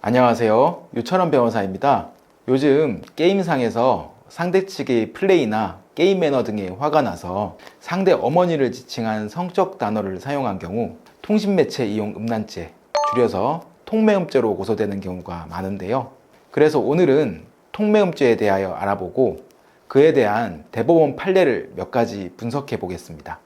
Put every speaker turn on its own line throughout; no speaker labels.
안녕하세요. 유철원 변호사입니다. 요즘 게임상에서 상대 측의 플레이나 게임 매너 등에 화가 나서 상대 어머니를 지칭한 성적 단어를 사용한 경우 통신매체 이용 음란죄, 줄여서 통매음죄로 고소되는 경우가 많은데요. 그래서 오늘은 통매음죄에 대하여 알아보고 그에 대한 대법원 판례를 몇 가지 분석해 보겠습니다.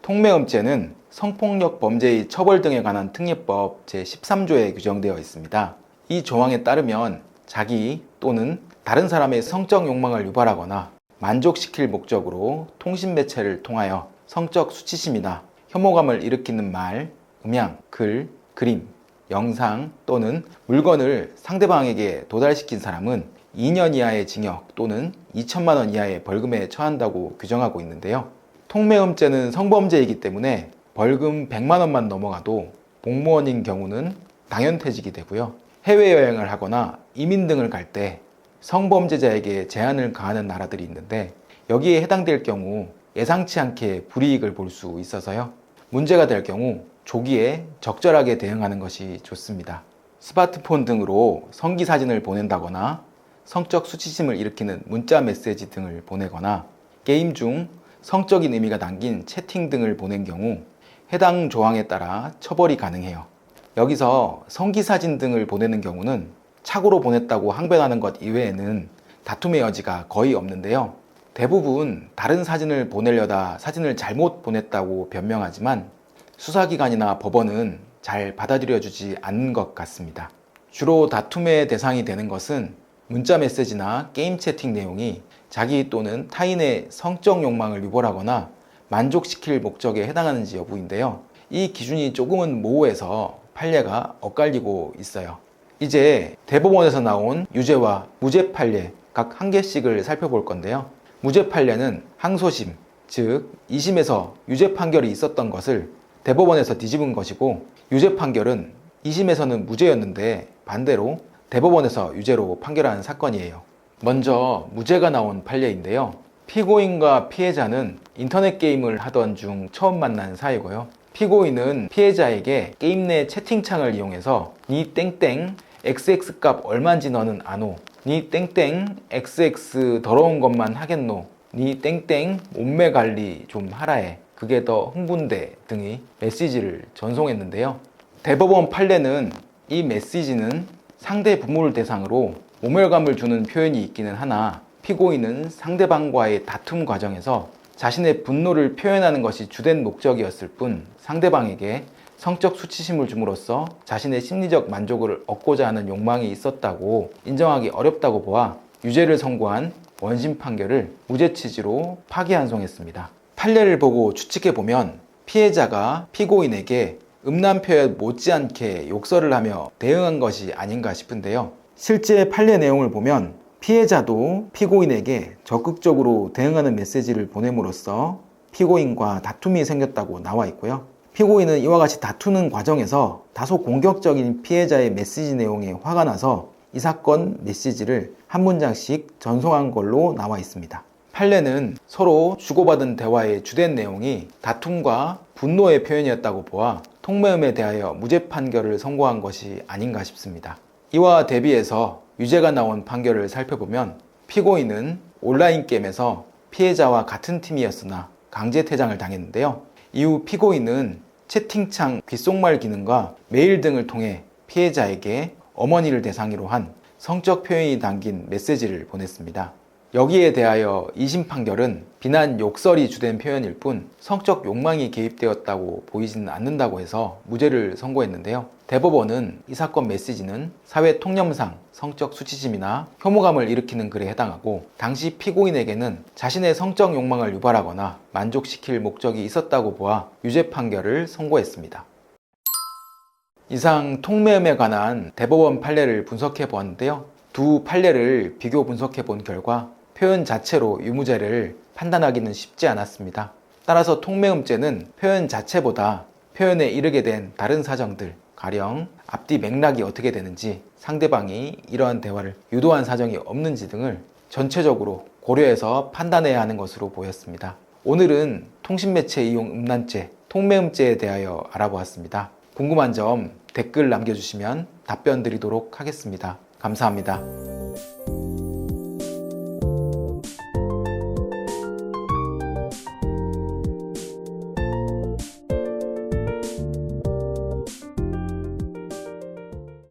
통매음죄는 성폭력 범죄의 처벌 등에 관한 특례법 제13조에 규정되어 있습니다. 이 조항에 따르면 자기 또는 다른 사람의 성적 욕망을 유발하거나 만족시킬 목적으로 통신매체를 통하여 성적 수치심이나 혐오감을 일으키는 말, 음향, 글, 그림, 영상 또는 물건을 상대방에게 도달시킨 사람은 2년 이하의 징역 또는 2천만 원 이하의 벌금에 처한다고 규정하고 있는데요. 통매음죄는 성범죄이기 때문에 벌금 100만 원만 넘어가도 공무원인 경우는 당연퇴직이 되고요. 해외여행을 하거나 이민 등을 갈 때 성범죄자에게 제한을 가하는 나라들이 있는데 여기에 해당될 경우 예상치 않게 불이익을 볼 수 있어서요. 문제가 될 경우 조기에 적절하게 대응하는 것이 좋습니다. 스마트폰 등으로 성기 사진을 보낸다거나 성적 수치심을 일으키는 문자 메시지 등을 보내거나 게임 중 성적인 의미가 담긴 채팅 등을 보낸 경우 해당 조항에 따라 처벌이 가능해요. 여기서 성기 사진 등을 보내는 경우는 착오로 보냈다고 항변하는 것 이외에는 다툼의 여지가 거의 없는데요. 대부분 다른 사진을 보내려다 사진을 잘못 보냈다고 변명하지만 수사기관이나 법원은 잘 받아들여주지 않는 것 같습니다. 주로 다툼의 대상이 되는 것은 문자 메시지나 게임 채팅 내용이 자기 또는 타인의 성적 욕망을 유발하거나 만족시킬 목적에 해당하는지 여부인데요. 이 기준이 조금은 모호해서 판례가 엇갈리고 있어요. 이제 대법원에서 나온 유죄와 무죄 판례 각 한 개씩을 살펴볼 건데요. 무죄 판례는 항소심, 즉 2심에서 유죄 판결이 있었던 것을 대법원에서 뒤집은 것이고, 유죄 판결은 2심에서는 무죄였는데 반대로 대법원에서 유죄로 판결한 사건이에요. 먼저 무죄가 나온 판례인데요. 피고인과 피해자는 인터넷 게임을 하던 중 처음 만난 사이고요. 피고인은 피해자에게 게임 내 채팅창을 이용해서 니 땡땡 XX 값 얼만지 너는 아노, 니 땡땡 XX 더러운 것만 하겠노, 니 땡땡 몸매 관리 좀 하라해, 그게 더 흥분돼 등의 메시지를 전송했는데요. 대법원 판례는 이 메시지는 상대 부모를 대상으로 모멸감을 주는 표현이 있기는 하나 피고인은 상대방과의 다툼 과정에서 자신의 분노를 표현하는 것이 주된 목적이었을 뿐 상대방에게 성적 수치심을 줌으로써 자신의 심리적 만족을 얻고자 하는 욕망이 있었다고 인정하기 어렵다고 보아 유죄를 선고한 원심 판결을 무죄 취지로 파기환송했습니다. 판례를 보고 추측해보면 피해자가 피고인에게 음란 표현 못지않게 욕설을 하며 대응한 것이 아닌가 싶은데요. 실제 판례 내용을 보면 피해자도 피고인에게 적극적으로 대응하는 메시지를 보냄으로써 피고인과 다툼이 생겼다고 나와 있고요. 피고인은 이와 같이 다투는 과정에서 다소 공격적인 피해자의 메시지 내용에 화가 나서 이 사건 메시지를 한 문장씩 전송한 걸로 나와 있습니다. 판례는 서로 주고받은 대화의 주된 내용이 다툼과 분노의 표현이었다고 보아 통매음에 대하여 무죄 판결을 선고한 것이 아닌가 싶습니다. 이와 대비해서 유죄가 나온 판결을 살펴보면 피고인은 온라인 게임에서 피해자와 같은 팀이었으나 강제 퇴장을 당했는데요. 이후 피고인은 채팅창 귓속말 기능과 메일 등을 통해 피해자에게 어머니를 대상으로 한 성적 표현이 담긴 메시지를 보냈습니다. 여기에 대하여 2심 판결은 비난 욕설이 주된 표현일 뿐 성적 욕망이 개입되었다고 보이지는 않는다고 해서 무죄를 선고했는데요. 대법원은 이 사건 메시지는 사회 통념상 성적 수치심이나 혐오감을 일으키는 글에 해당하고 당시 피고인에게는 자신의 성적 욕망을 유발하거나 만족시킬 목적이 있었다고 보아 유죄 판결을 선고했습니다. 이상 통매음에 관한 대법원 판례를 분석해 보았는데요. 두 판례를 비교 분석해 본 결과 표현 자체로 유무죄를 판단하기는 쉽지 않았습니다. 따라서 통매음죄는 표현 자체보다 표현에 이르게 된 다른 사정들, 가령 앞뒤 맥락이 어떻게 되는지, 상대방이 이러한 대화를 유도한 사정이 없는지 등을 전체적으로 고려해서 판단해야 하는 것으로 보였습니다. 오늘은 통신매체 이용 음란죄, 통매음죄에 대하여 알아보았습니다. 궁금한 점 댓글 남겨주시면 답변 드리도록 하겠습니다. 감사합니다.